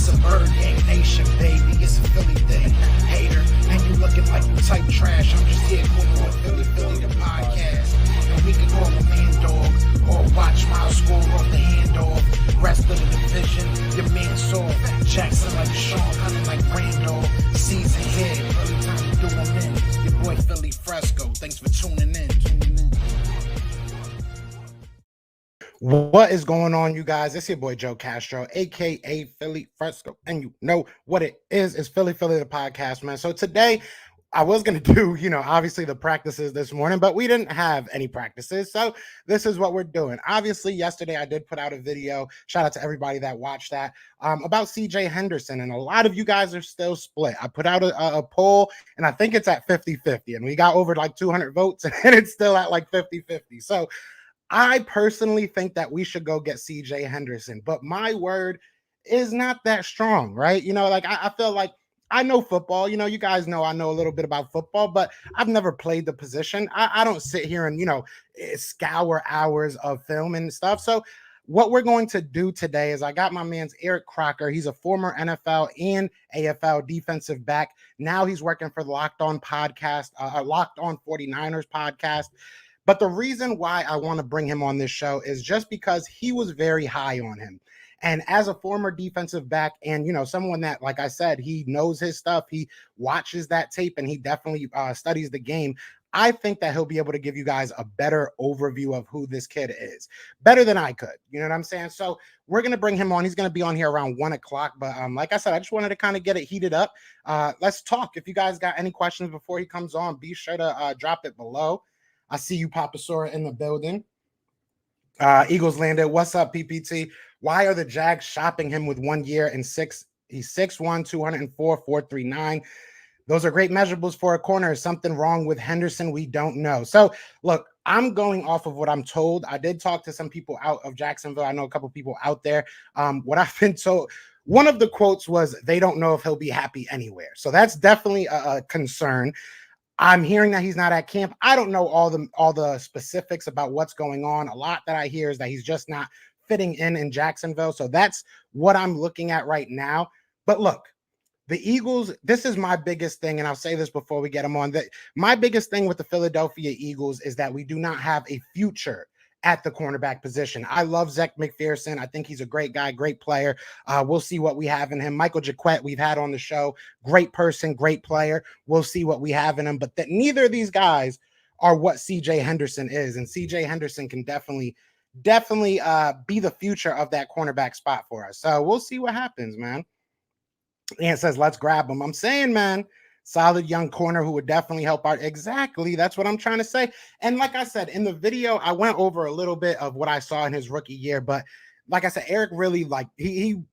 It's a Bird Gang Nation, baby. It's a Philly thing. Hater, and you looking like you type trash. I'm just here cool with Philly the podcast. And we can call a man dog or watch Miles score off the handoff. Rest of the division, your man saw Jackson like Sean, coming like Randall. Season here, early time to do them in. Your boy Philly Fresco. Thanks for tuning in. What is going on, you guys? It's your boy Joe Castro, aka Philly Fresco, and you know what it is. It's Philly the podcast, man. So today I was gonna do, obviously the practices this morning, but we didn't have any practices, so this is what we're doing. Obviously, yesterday I did put out a video. Shout out to everybody that watched that about CJ Henderson, and a lot of you guys are still split. I put out a poll, and I think it's at 50-50, and we got over like 200 votes, and it's still at like 50-50. So I personally think that we should go get CJ Henderson, but my word is not that strong, right? I feel like I know football. You guys know I know a little bit about football, but I've never played the position. I don't sit here and, scour hours of film and stuff. So what we're going to do today is I got my man's Eric Crocker. He's a former NFL and AFL defensive back. Now he's working for the Locked On podcast, Locked On 49ers podcast. But the reason why I want to bring him on this show is just because he was very high on him. And as a former defensive back and, someone that, like I said, he knows his stuff, he watches that tape and he definitely studies the game. I think that he'll be able to give you guys a better overview of who this kid is, better than I could. You know what I'm saying? So we're going to bring him on. He's going to be on here around 1 o'clock. But like I said, I just wanted to kind of get it heated up. Let's talk. If you guys got any questions before he comes on, be sure to drop it below. I see you, Papa Sora, in the building. Eagles landed. What's up, PPT? Why are the Jags shopping him with 1 year and six? He's 6'1", 204, 439. Those are great measurables for a corner. Is something wrong with Henderson? We don't know. So, look, I'm going off of what I'm told. I did talk to some people out of Jacksonville. I know a couple people out there. What I've been told, one of the quotes was, they don't know if he'll be happy anywhere. So that's definitely a concern. I'm hearing that he's not at camp. I don't know all the specifics about what's going on. A lot that I hear is that he's just not fitting in Jacksonville. So that's what I'm looking at right now. But look, the Eagles, this is my biggest thing, and I'll say this before we get them on. That my biggest thing with the Philadelphia Eagles is that we do not have a future at the cornerback position. I love Zach McPherson. I think he's a great guy, great player. We'll see what we have in him. Michael Jaquette, we've had on the show. Great person, great player. We'll see what we have in him. But that neither of these guys are what CJ Henderson is. And CJ Henderson can definitely be the future of that cornerback spot for us. So we'll see what happens, man. And it says, let's grab him. I'm saying, man, solid young corner who would definitely help out. Exactly. That's what I'm trying to say. And like I said, in the video, I went over a little bit of what I saw in his rookie year. But like I said, Eric really, like, he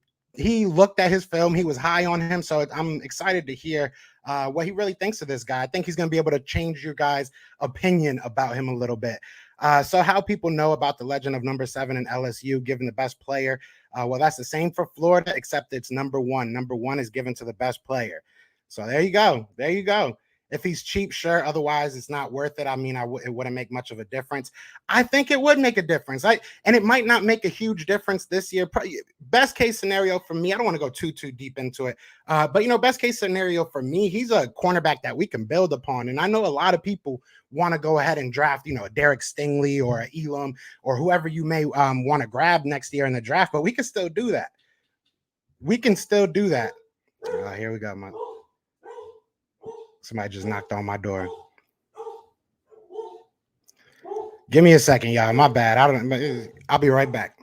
looked at his film. He was high on him. So I'm excited to hear what he really thinks of this guy. I think he's going to be able to change your guys' opinion about him a little bit. So how people know about the legend of number 7 in LSU, given the best player. Well, that's the same for Florida, except it's number 1. Number 1 is given to the best player. So there you go. There you go. If he's cheap, sure. Otherwise, it's not worth it. I mean, it wouldn't make much of a difference. I think it would make a difference. And it might not make a huge difference this year. Best case scenario for me, I don't want to go too deep into it. But, best case scenario for me, he's a cornerback that we can build upon. And I know a lot of people want to go ahead and draft, a Derek Stingley or a Elam or whoever you may want to grab next year in the draft. But we can still do that. We can still do that. Here we go, man. Somebody just knocked on my door. Give me a second, y'all. My bad. I'll be right back.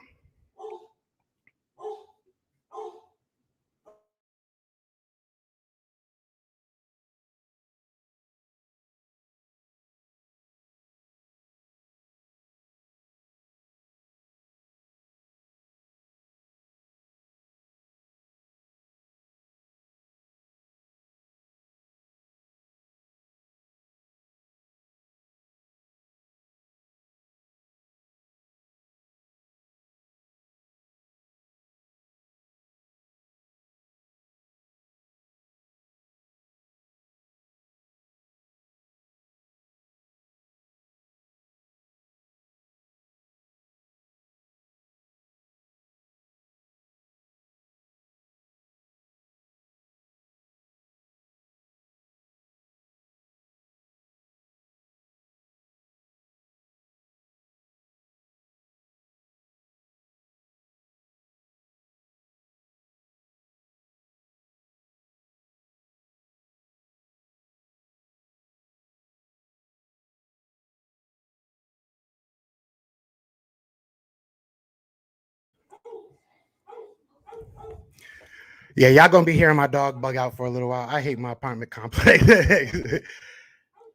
Yeah, y'all gonna be hearing my dog bug out for a little while. I hate my apartment complex.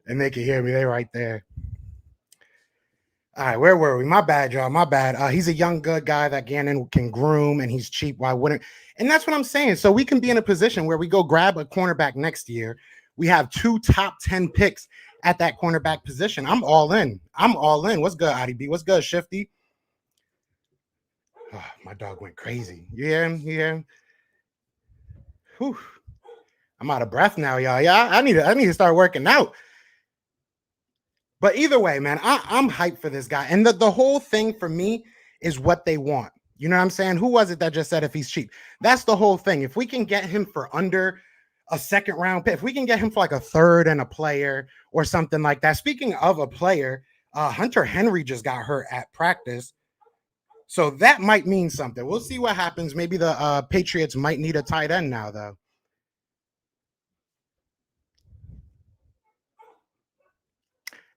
And they can hear me. They right there. All right, where were we? My bad, y'all. My bad. He's a young, good guy that Gannon can groom, and he's cheap. Why wouldn't? And that's what I'm saying. So we can be in a position where we go grab a cornerback next year. We have 2 top 10 picks at that cornerback position. I'm all in. I'm all in. What's good, IDB? What's good, Shifty? Oh, my dog went crazy. You hear him? You hear him? Whew. I'm out of breath now, y'all. Yeah, I need to start working out. But either way, man, I'm hyped for this guy. And the whole thing for me is what they want. You know what I'm saying? Who was it that just said if he's cheap? That's the whole thing. If we can get him for under a second round pick, if we can get him for like a third and a player or something like that. Speaking of a player, Hunter Henry just got hurt at practice. So that might mean something. We'll see what happens. Maybe the Patriots might need a tight end now, though.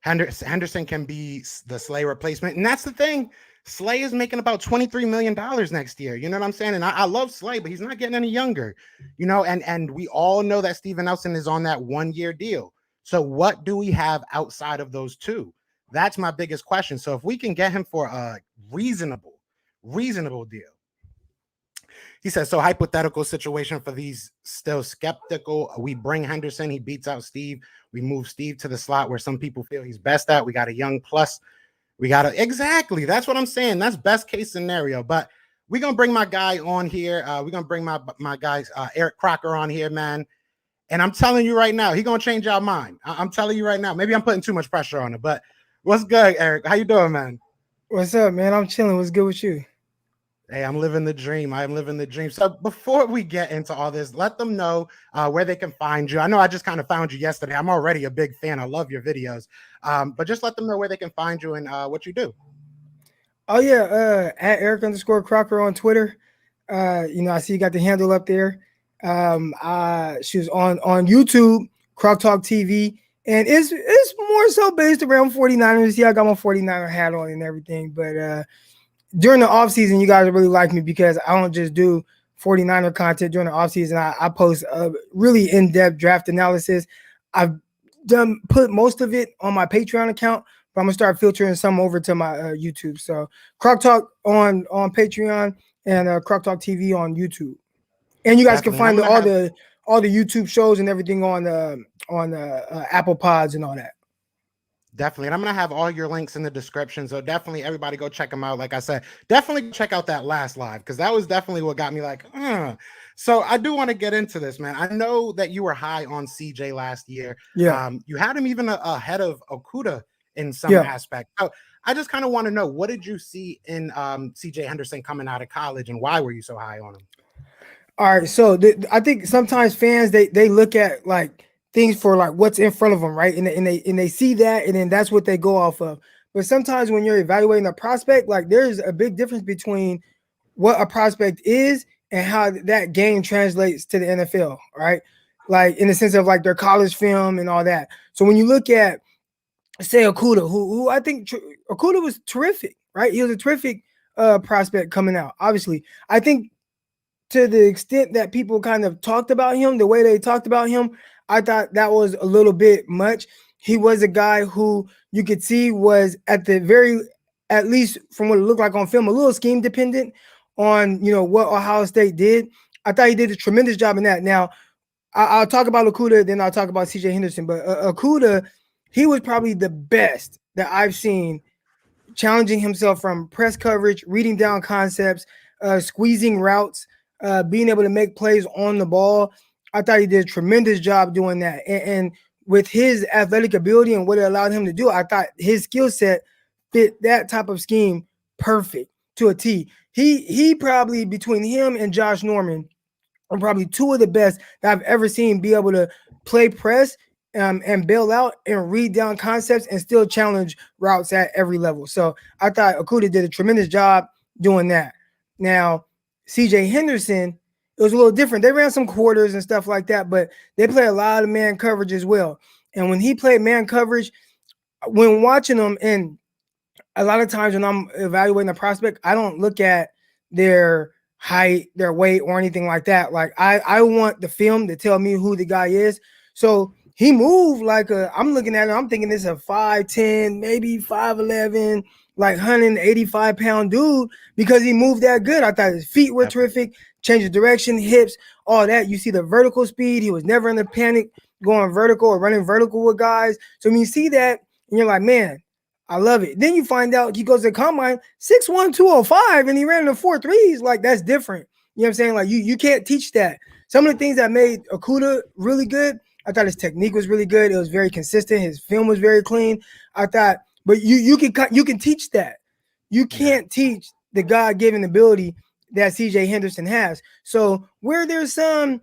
Henderson can be the Slay replacement. And that's the thing. Slay is making about $23 million next year. You know what I'm saying? And I love Slay, but he's not getting any younger. You know, and we all know that Steven Nelson is on that 1-year deal. So what do we have outside of those two? That's my biggest question. So if we can get him for a reasonable deal. He says, so hypothetical situation for these still skeptical. We bring Henderson. He beats out Steve. We move Steve to the slot where some people feel he's best at. We got a young plus. We got to exactly. That's what I'm saying. That's best case scenario. But we're going to bring my guy on here. We're going to bring my guy, Eric Crocker, on here, man. And I'm telling you right now, he's going to change our mind. I'm telling you right now. Maybe I'm putting too much pressure on him. But what's good, Eric? How you doing, man? What's up, man? I'm chilling. What's good with you? Hey, I'm living the dream. I'm living the dream. So before we get into all this, let them know where they can find you. I know I just kind of found you yesterday. I'm already a big fan. I love your videos. But just let them know where they can find you and what you do. Oh, yeah. At Eric_Crocker on Twitter. I see you got the handle up there. She was on YouTube, Croc Talk TV. And it's more so based around 49ers. See, I got my 49er hat on and everything. But during the offseason, you guys really like me because I don't just do 49er content during the offseason. I post a really in-depth draft analysis. I've put most of it on my Patreon account, but I'm going to start filtering some over to my YouTube. So Croc Talk on Patreon and Croc Talk TV on YouTube. And you guys can find all the YouTube shows and everything on Apple Pods and all that. Definitely. And I'm going to have all your links in the description. So definitely everybody go check them out. Like I said, definitely check out that last live because that was definitely what got me like, So I do want to get into this, man. I know that you were high on CJ last year. Yeah. You had him even ahead of Okudah in some aspect. So I just kind of want to know, what did you see in CJ Henderson coming out of college and why were you so high on him? All right. So I think sometimes fans, they look at like things for like what's in front of them, right? And they see that, and then that's what they go off of. But sometimes when you're evaluating a prospect, like there's a big difference between what a prospect is and how that game translates to the NFL, right? Like in the sense of like their college film and all that. So when you look at, say, Okudah, who I think Okudah was terrific, right? He was a terrific prospect coming out. Obviously, I think to the extent that people kind of talked about him, the way they talked about him, I thought that was a little bit much. He was a guy who you could see was at least from what it looked like on film, a little scheme dependent on, what Ohio State did. I thought he did a tremendous job in that. Now, I'll talk about Okudah, then I'll talk about CJ Henderson. But Okudah, he was probably the best that I've seen challenging himself from press coverage, reading down concepts, squeezing routes, being able to make plays on the ball. I thought he did a tremendous job doing that. And with his athletic ability and what it allowed him to do, I thought his skill set fit that type of scheme perfect to a T. He probably, between him and Josh Norman, are probably two of the best that I've ever seen be able to play press and bail out and read down concepts and still challenge routes at every level. So I thought Okudah did a tremendous job doing that. Now, CJ Henderson, it was a little different. They ran some quarters and stuff like that, but they play a lot of man coverage as well. And when he played man coverage, when watching them, and a lot of times when I'm evaluating a prospect, I don't look at their height, their weight, or anything like that. Like I want the film to tell me who the guy is. So he moved like I'm looking at it, I'm thinking this is a 5'10, maybe 5'11, like 185-pound dude because he moved that good. I thought his feet were terrific, change of direction, hips, all that. You see the vertical speed. He was never in a panic going vertical or running vertical with guys. So when you see that, and you're like, man, I love it. Then you find out he goes to the combine 6'1", 205, and he ran the 4.3s. Like, that's different. You know what I'm saying? Like, you can't teach that. Some of the things that made Okudah really good, I thought his technique was really good. It was very consistent. His film was very clean. I thought, but you can teach that. You can't teach the God-given ability that CJ Henderson has. So where there's some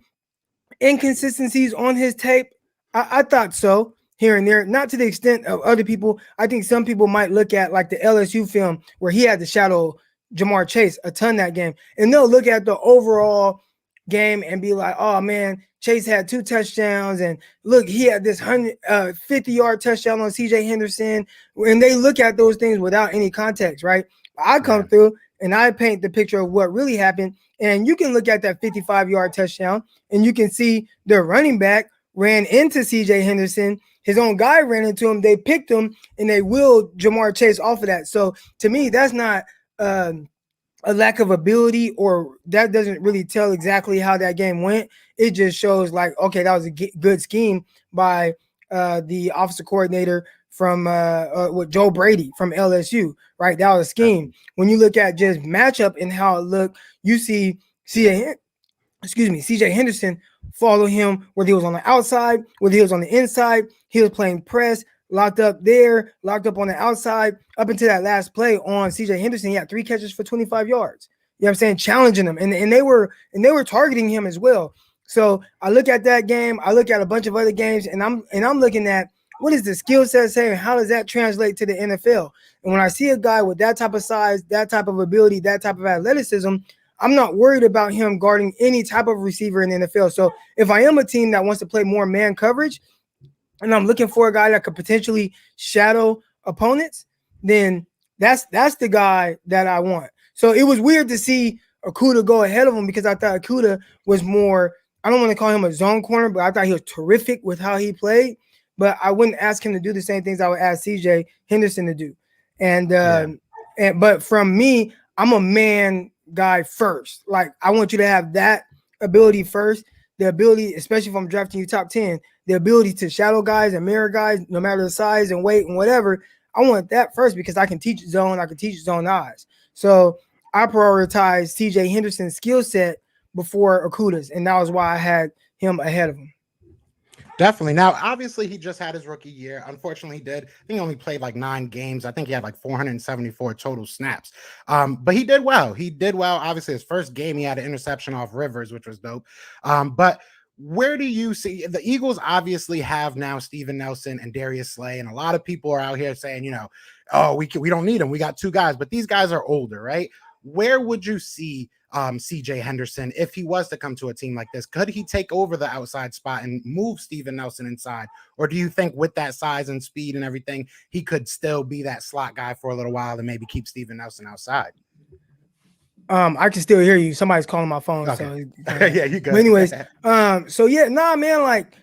inconsistencies on his tape, I thought so here and there, not to the extent of other people. I think some people might look at like the LSU film where he had to shadow Jamar Chase a ton that game, and they'll look at the overall game and be like, oh man, Chase had 2 touchdowns, and look, he had this 150-yard touchdown on CJ Henderson, and they look at those things without any context, right? I come through and I paint the picture of what really happened, and you can look at that 55-yard touchdown and you can see the running back ran into CJ Henderson. His own guy ran into him. They picked him and they wheeled Jamar Chase off of that. So to me, that's not a lack of ability, or that doesn't really tell exactly how that game went. It just shows like, okay, that was a good scheme by the offensive coordinator from with Joe Brady from LSU, right? That was a scheme. When you look at just matchup and how it looked, you see CJ Henderson follow him, whether he was on the outside, whether he was on the inside. He was playing press, locked up there, locked up on the outside. Up until that last play on CJ Henderson, he had 3 catches for 25 yards. You know what I'm saying? Challenging him. And they were targeting him as well. So I look at that game, I look at a bunch of other games, and I'm looking at what is the skill set saying? How does that translate to the NFL? And when I see a guy with that type of size, that type of ability, that type of athleticism, I'm not worried about him guarding any type of receiver in the NFL. So if I am a team that wants to play more man coverage and I'm looking for a guy that could potentially shadow opponents, then that's the guy that I want. So it was weird to see Okudah go ahead of him because I thought Okudah was more, I don't want to call him a zone corner, but I thought he was terrific with how he played. But I wouldn't ask him to do the same things I would ask CJ Henderson to do. But from me, I'm a man guy first. Like, I want you to have that ability first. The ability, especially if I'm drafting you top 10, the ability to shadow guys and mirror guys, no matter the size and weight and whatever. I want that first because I can teach zone. I can teach zone eyes. So I prioritize CJ Henderson's skill set before Okudah's, and that was why I had him ahead of him. Definitely. Now, obviously, he just had his rookie year. Unfortunately, he did. I think he only played like 9 games. I think he had like 474 total snaps. But he did well. He did well. Obviously, his first game, he had an interception off Rivers, which was dope. But where do you see the Eagles? Obviously, have now Steven Nelson and Darius Slay, and a lot of people are out here saying, oh, we don't need him. We got 2 guys, but these guys are older, right? Where would you see CJ Henderson if he was to come to a team like this? Could he take over the outside spot and move Steven Nelson inside? Or do you think with that size and speed and everything, he could still be that slot guy for a little while and maybe keep Steven Nelson outside? I can still hear you. Somebody's calling my phone. Okay. So yeah, you good. But anyways, man, like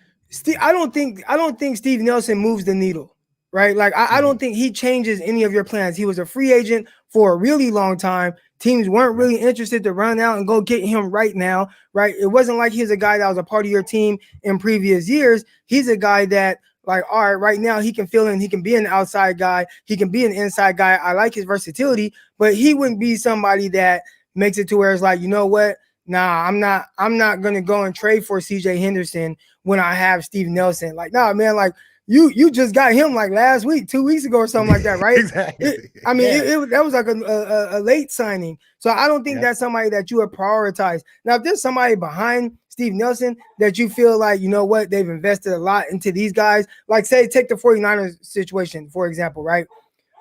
I don't think Steve Nelson moves the needle, right? Like I don't think he changes any of your plans. He was a free agent for a really long time. Teams weren't really interested to run out and go get him right now, right? It wasn't like he's a guy that was a part of your team in previous years. He's a guy that, like, all right, right now he can fill in. He can be an outside guy. He can be an inside guy. I like his versatility, but he wouldn't be somebody that makes it to where it's like, you know what? Nah, I'm not going to go and trade for CJ Henderson when I have Steve Nelson. Like, nah, man, like, you just got him like last week, 2 weeks ago or something like that, right? Exactly. That was like a late signing. So I don't think that's somebody that you would prioritize. Now, if there's somebody behind Steve Nelson that you feel like, you know what, they've invested a lot into these guys, like say take the 49ers situation, for example, right?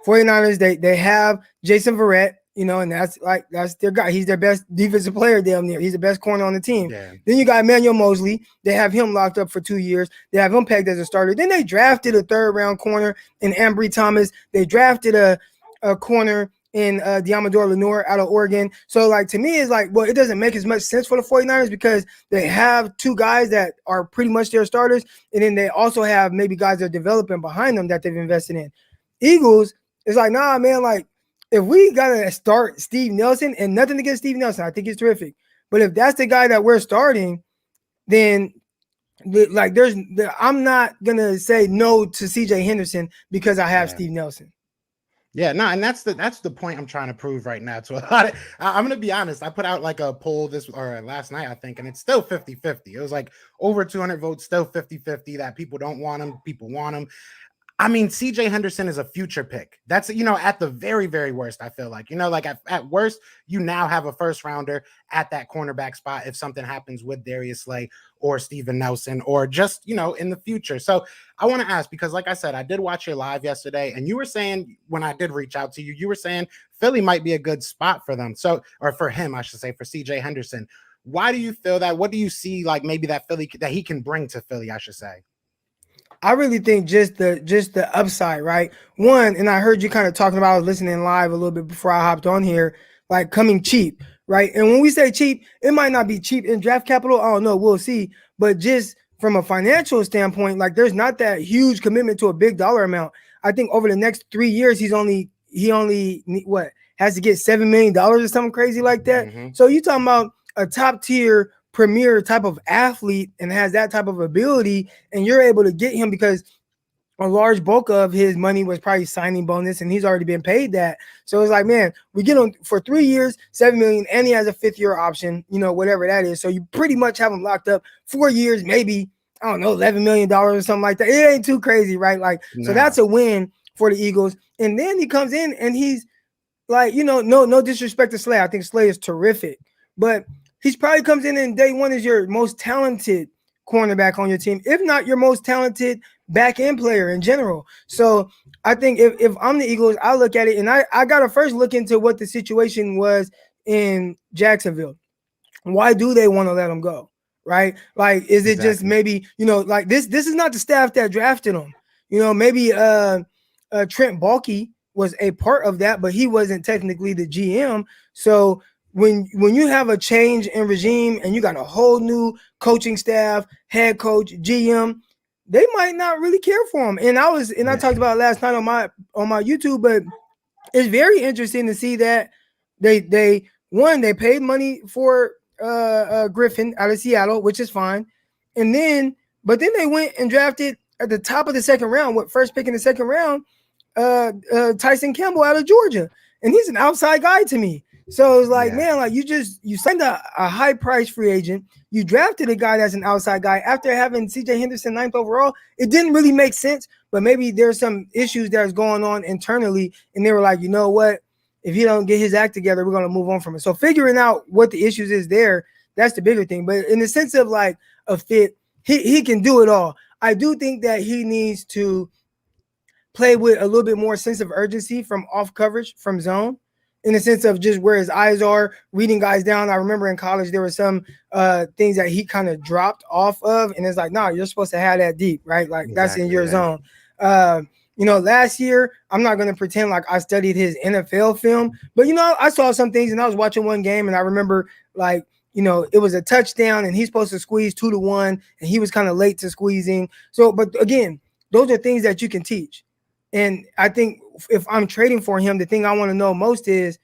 49ers, they have Jason Verrett, and that's their guy. He's their best defensive player down there. He's the best corner on the team. Yeah. Then you got Emmanuel Mosley. They have him locked up for 2 years. They have him pegged as a starter. Then they drafted a 3rd-round corner in Ambry Thomas. They drafted a corner in Diamador Lenore out of Oregon. So like to me, it's like, well, it doesn't make as much sense for the 49ers because they have two guys that are pretty much their starters, and then they also have maybe guys that are developing behind them that they've invested in. Eagles, it's like, nah, man, like if we gotta start Steve Nelson, and nothing against Steve Nelson, I think he's terrific. But if that's the guy that we're starting, then like I'm not gonna say no to CJ Henderson because I have Steve Nelson. Yeah, no, and that's the point I'm trying to prove right now to a lot of, I'm gonna be honest. I put out like a poll last night, I think, and it's still 50-50. It was like over 200 votes, still 50-50 that people don't want him, people want him. I mean, CJ Henderson is a future pick. That's, at the very, very worst, I feel like, like at worst, you now have a first rounder at that cornerback spot if something happens with Darius Slay or Steven Nelson or just, in the future. So I want to ask, because like I said, I did watch your live yesterday, and you were saying, when I did reach out to you, you were saying Philly might be a good spot for them. So, or for him, I should say, for CJ Henderson. Why do you feel that? What do you see like maybe that he can bring to Philly, I should say? I really think just the upside, right? One, and I heard you kind of talking about, I was listening live a little bit before I hopped on here, like coming cheap, right? And when we say cheap, it might not be cheap in draft capital. I don't know, we'll see. But just from a financial standpoint, like there's not that huge commitment to a big dollar amount. I think over the next 3 years, he only has to get $7 million or something crazy like that. Mm-hmm. So you talking about a top tier premier type of athlete and has that type of ability, and you're able to get him because a large bulk of his money was probably signing bonus, and he's already been paid that. So it's like, man, we get him for 3 years, $7 million, and he has a 5th year option, whatever that is. So you pretty much have him locked up 4 years, maybe, I don't know, $11 million or something like that. It ain't too crazy, right? Like, So that's a win for the Eagles. And then he comes in and he's like, no disrespect to Slay. I think Slay is terrific, but he's probably comes in and day one is your most talented cornerback on your team, if not your most talented back end player in general. So I think if I'm the Eagles, I look at it and I got to first look into what the situation was in Jacksonville. Why do they want to let him go? Right? Like, is it just maybe, like this is not the staff that drafted him. Maybe Trent Baalke was a part of that, but he wasn't technically the GM. So when you have a change in regime and you got a whole new coaching staff, head coach, GM, they might not really care for him. And I talked about it last night on my YouTube, but it's very interesting to see that they paid money for Griffin out of Seattle, which is fine. But then they went and drafted at the top of the second round, first pick in the second round, Tyson Campbell out of Georgia. And he's an outside guy to me. So it's like, man, like you signed a high price free agent. You drafted a guy that's an outside guy after having CJ Henderson 9th overall. It didn't really make sense, but maybe there's some issues that's going on internally. And they were like, you know what? If he don't get his act together, we're going to move on from it. So figuring out what the issues is there, that's the bigger thing. But in the sense of like a fit, he can do it all. I do think that he needs to play with a little bit more sense of urgency from off coverage, from zone, in the sense of just where his eyes are, reading guys down. I remember in college, there were some things that he kind of dropped off of. And it's like, no, you're supposed to have that deep, right? Like that's in your zone. Last year, I'm not going to pretend like I studied his NFL film, but, I saw some things and I was watching one game and I remember like, it was a touchdown and he's supposed to squeeze 2-1 and he was kind of late to squeezing. So, but again, those are things that you can teach. And I think if I'm trading for him, the thing I want to know most is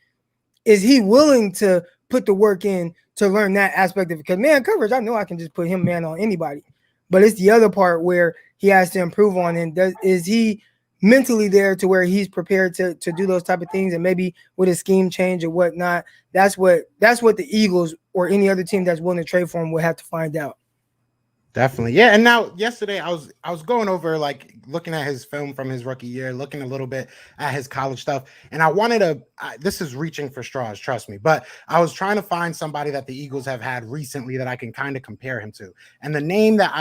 he willing to put the work in to learn that aspect of it? Because man coverage, I know I can just put him man on anybody, but it's the other part where he has to improve on. And is he mentally there to where he's prepared to do those type of things? And maybe with a scheme change or whatnot, that's what the Eagles or any other team that's willing to trade for him will have to find out. Definitely. Yeah. And now yesterday I was going over, like, looking at his film from his rookie year, looking a little bit at his college stuff. And I wanted this is reaching for straws, trust me, but I was trying to find somebody that the Eagles have had recently that I can kind of compare him to. And the name that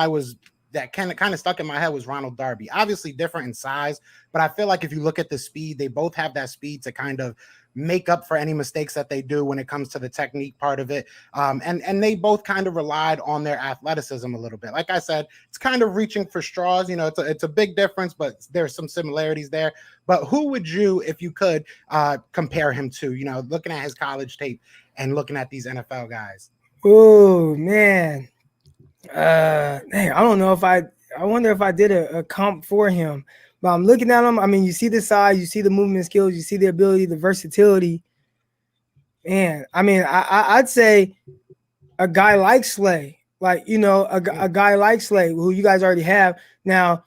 kind of stuck in my head was Ronald Darby. Obviously different in size, but I feel like if you look at the speed, they both have that speed to kind of make up for any mistakes that they do when it comes to the technique part of it. And they both kind of relied on their athleticism a little bit. Like I said, it's kind of reaching for straws. You know, it's a big difference, but there's some similarities there. But who would you, if you could, compare him to? You know, looking at his college tape and looking at these NFL guys. Oh man, dang, I don't know if I wonder if I did a comp for him. But I'm looking at him. I mean, you see the size, you see the movement skills, you see the ability, the versatility. Man, I mean, I'd say a guy like Slay, like, you know, a guy like Slay, who you guys already have. Now,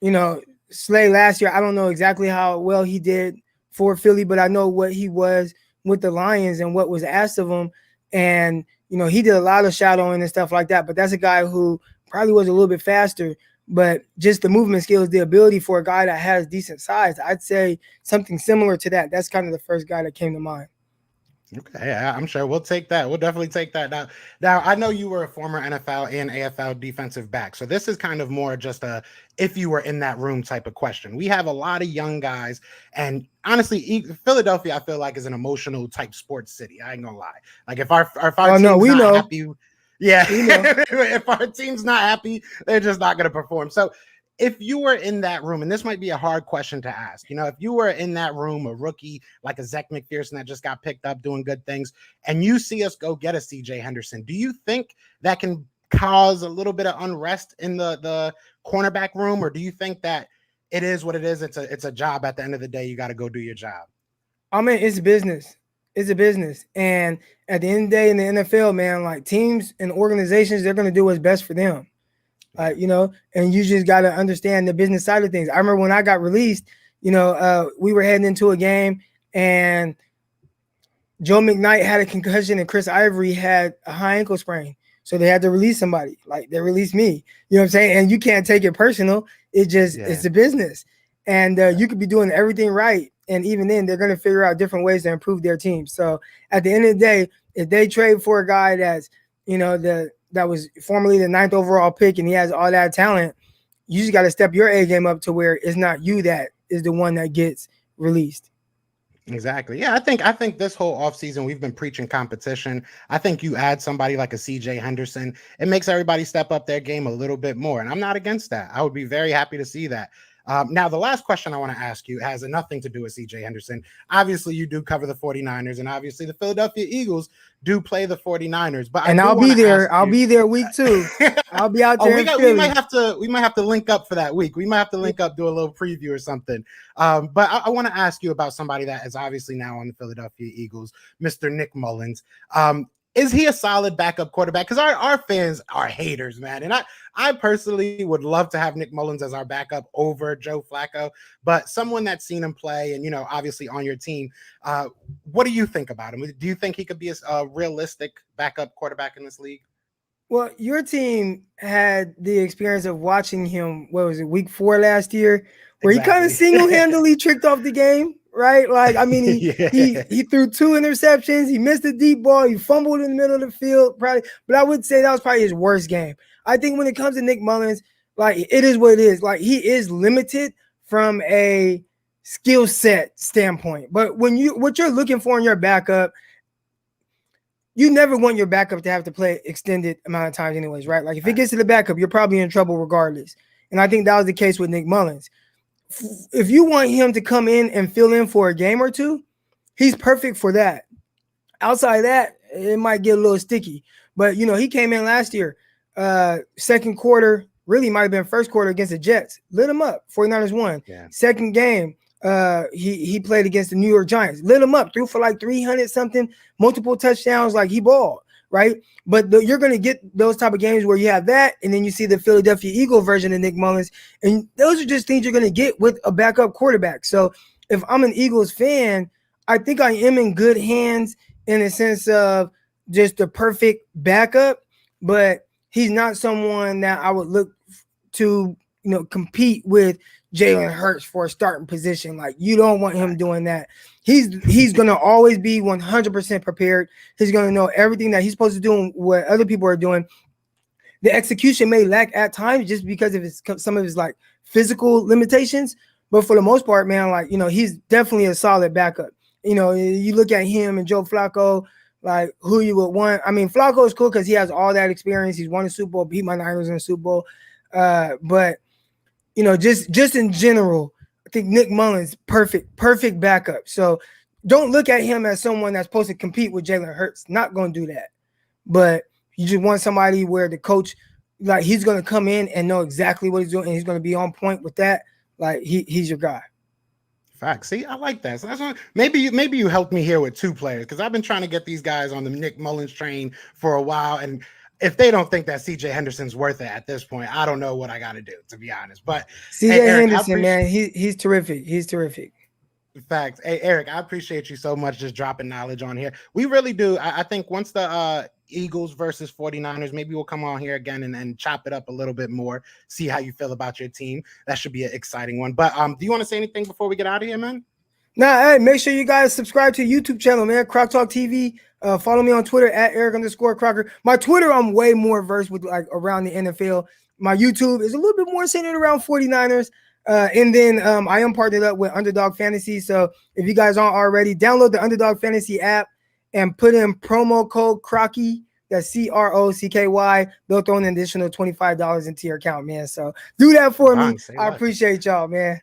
you know, Slay last year, I don't know exactly how well he did for Philly, but I know what he was with the Lions and what was asked of him. And, you know, he did a lot of shadowing and stuff like that. But that's a guy who probably was a little bit faster. But just the movement skills, the ability for a guy that has decent size, I'd say something similar to that. That's kind of the first guy that came to mind. Okay, I'm sure we'll take that. We'll definitely take that. Now, I know you were a former NFL and AFL defensive back, so this is kind of more just a if you were in that room type of question. We have a lot of young guys, and honestly, Philadelphia, I feel like, is an emotional type sports city. I ain't gonna lie. Like if our team's not happy, yeah, if our team's not happy, they're just not gonna perform. So if you were in that room, and this might be a hard question to ask, you know, if you were in that room, a rookie like a Zach McPherson that just got picked up doing good things, and you see us go get a CJ Henderson, do you think that can cause a little bit of unrest in the cornerback room, or do you think that it is what it is? It's a job at the end of the day. You got to go do your job. I mean, it's business. It's a business. And at the end of the day in the NFL, man, like teams and organizations, they're going to do what's best for them. You know, and you just got to understand the business side of things. I remember when I got released, you know, we were heading into a game and Joe McKnight had a concussion and Chris Ivory had a high ankle sprain. So they had to release somebody. Like they released me. You know what I'm saying? And you can't take it personal. It just, it's a business. And you could be doing everything right. And even then, they're going to figure out different ways to improve their team. So at the end of the day, if they trade for a guy that's, you know, that was formerly the 9th overall pick and he has all that talent, you just got to step your A game up to where it's not you that is the one that gets released. Exactly. Yeah, I think this whole offseason we've been preaching competition. I think you add somebody like a CJ Henderson, it makes everybody step up their game a little bit more. And I'm not against that. I would be very happy to see that. Now, the last question I want to ask you has nothing to do with CJ Henderson. Obviously, you do cover the 49ers, and obviously the Philadelphia Eagles do play the 49ers. But I'll be there. I'll be there week 2. I'll be out there. We might have to link up for that week. We might have to link up, do a little preview or something. But I want to ask you about somebody that is obviously now on the Philadelphia Eagles, Mr. Nick Mullens. Is he a solid backup quarterback? Because our fans are haters, man. And I personally would love to have Nick Mullens as our backup over Joe Flacco. But someone that's seen him play and, you know, obviously on your team, what do you think about him? Do you think he could be a realistic backup quarterback in this league? Well, your team had the experience of watching him, what was it, week 4 last year, where he kind of single-handedly tricked off the game. Right, like I mean, he threw 2 interceptions. He missed a deep ball. He fumbled in the middle of the field, probably. But I would say that was probably his worst game. I think when it comes to Nick Mullens, like it is what it is. Like he is limited from a skill set standpoint. But what you're looking for in your backup, you never want your backup to have to play extended amount of times, anyways, right? Like if it gets to the backup, you're probably in trouble regardless. And I think that was the case with Nick Mullens. If you want him to come in and fill in for a game or 2, he's perfect for that. Outside of that, it might get a little sticky. But, you know, he came in last year, second quarter, really might have been first quarter against the Jets. Lit him up. 49ers won. Yeah. Second game, he played against the New York Giants. Lit him up. Threw for like 300-something, multiple touchdowns, like he balled, right? But you're going to get those type of games where you have that, and then you see the Philadelphia Eagle version of Nick Mullens, and those are just things you're going to get with a backup quarterback. So if I'm an Eagles fan, I think I am in good hands in the sense of just the perfect backup, but he's not someone that I would look to, you know, compete with Jalen Hurts for a starting position. Like you don't want him doing that. He's going to always be 100% prepared. He's going to know everything that he's supposed to do and what other people are doing. The execution may lack at times just because of some of his like physical limitations, but for the most part, man, like, you know, he's definitely a solid backup. You know, you look at him and Joe Flacco, like who you would want. I mean, Flacco is cool because he has all that experience. He's won a Super Bowl, beat my Niners in the Super Bowl. But you know, just in general, I think Nick Mullens, perfect backup. So don't look at him as someone that's supposed to compete with Jalen Hurts. Not going to do that. But you just want somebody where the coach, like, he's going to come in and know exactly what he's doing, and he's going to be on point with that. Like, he's your guy. Facts. See, I like that. So that's what, maybe you helped me here with 2 players, because I've been trying to get these guys on the Nick Mullens train for a while, and if they don't think that CJ Henderson's worth it at this point, I don't know what I got to do, to be honest. But CJ Henderson, man, he's terrific. He's terrific. Facts. Hey, Eric, I appreciate you so much just dropping knowledge on here. We really do. I think once the Eagles versus 49ers, maybe we'll come on here again and chop it up a little bit more, see how you feel about your team. That should be an exciting one. But do you want to say anything before we get out of here, man? Nah, hey, make sure you guys subscribe to the YouTube channel, man. Croc Talk TV. Follow me on Twitter at Eric_Crocker. My Twitter, I'm way more versed with, like, around the NFL. My YouTube is a little bit more centered around 49ers. And then I am partnered up with Underdog Fantasy. So if you guys aren't already, download the Underdog Fantasy app and put in promo code Crocky. That's CROCKY. They'll throw an additional $25 into your account, man. So do that for me. I appreciate y'all, man.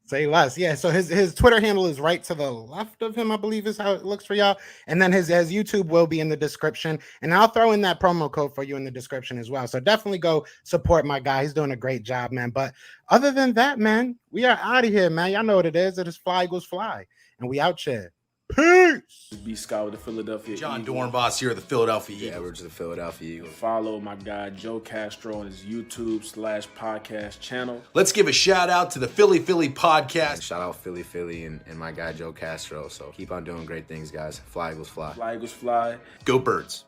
Say less. Yeah. So his Twitter handle is right to the left of him, I believe is how it looks for y'all. And then his YouTube will be in the description. And I'll throw in that promo code for you in the description as well. So definitely go support my guy. He's doing a great job, man. But other than that, man, we are out of here, man. Y'all know what it is. It is Fly Eagles Fly. And we out here. Peace. B Scott with the Philadelphia John Eagles. Dornbos here, the Philadelphia Eagles. Edwards, the Philadelphia Eagles. Follow my guy Joe Castro on his YouTube/podcast channel. Let's give a shout out to the Philly podcast. And shout out Philly and my guy Joe Castro. So keep on doing great things, guys. Fly Eagles Fly. Fly Eagles Fly. Go Birds.